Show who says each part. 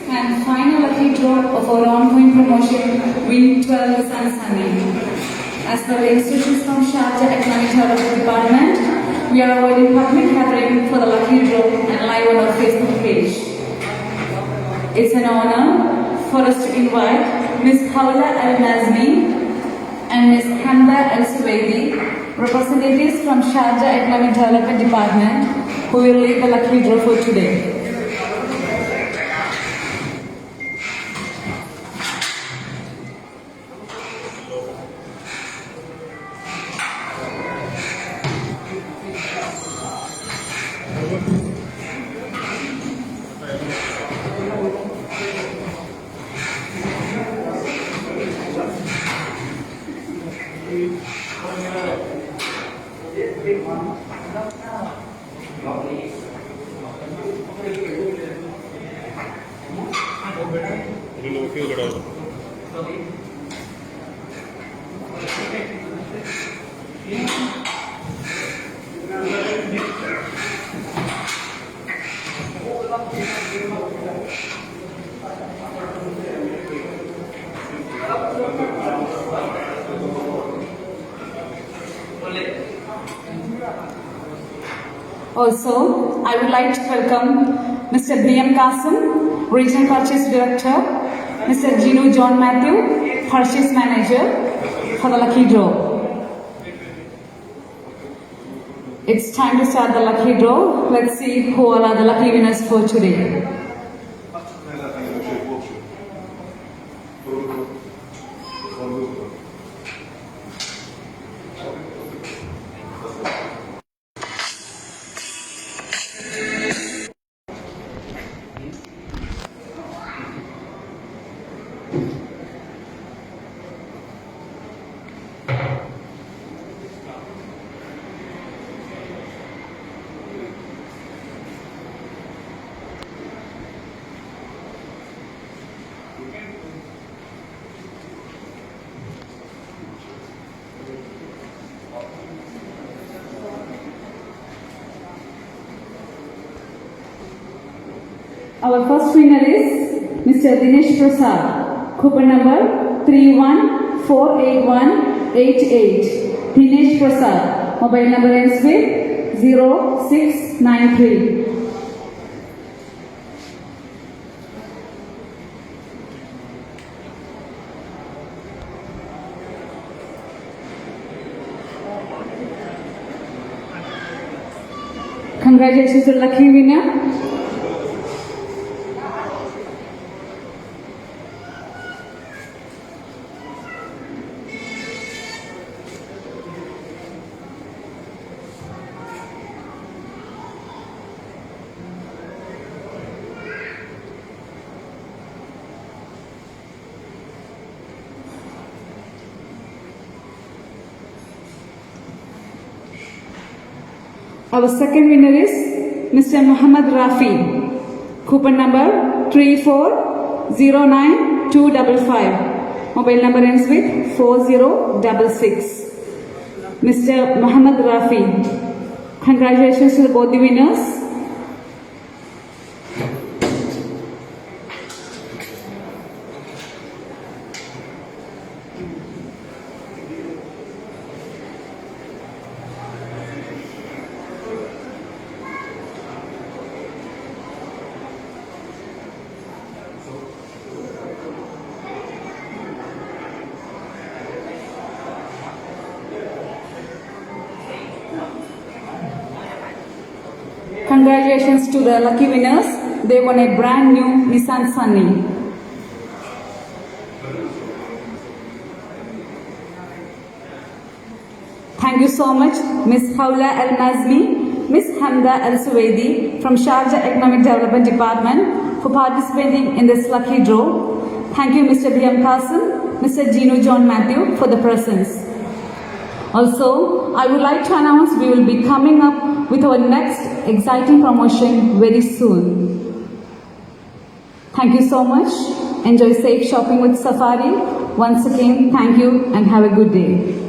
Speaker 1: and final lucky draw of our ongoing promotion, Win 12 Nissan Sunny. As per the instructions from Sharjah Economic Development Department, we are avoiding public gathering for the lucky draw and live on our Facebook page. It's an honor for us to invite Ms. Paula Al-Nazmi and Ms. Hamda Al-Suwaidi, representatives from Sharjah Economic Development Department, who will lead the lucky draw for today. Also, I would like to welcome Mr. B.M. Qasim, Regional Purchase Director, Mr. Ginu John Matthew, Purchase Manager, for the lucky draw. It's time to start the lucky draw. Let's see who are the lucky winners for today. Our first winner is Mr. Dinesh Prasad, coupon number 314888. Dinesh Prasad, mobile number ends with 0693. Congratulations to the lucky winner. Our second winner is Mr. Muhammad Rafi, coupon number 3409255. Mobile number ends with 4066. Mr. Muhammad Rafi, congratulations to both the winners. Congratulations to the lucky winners. They won a brand new Nissan Sunny. Thank you so much, Ms. Paula Al-Nazmi, Ms. Hamda Al-Suwaidi from Sharjah Economic Development Department for participating in this lucky draw. Thank you, Mr. B.M. Qasim, Mr. Ginu John Matthew for the presents. Also, I would like to announce we will be coming up with our next exciting promotion very soon. Thank you so much. Enjoy safe shopping with Safari. Once again, thank you and have a good day.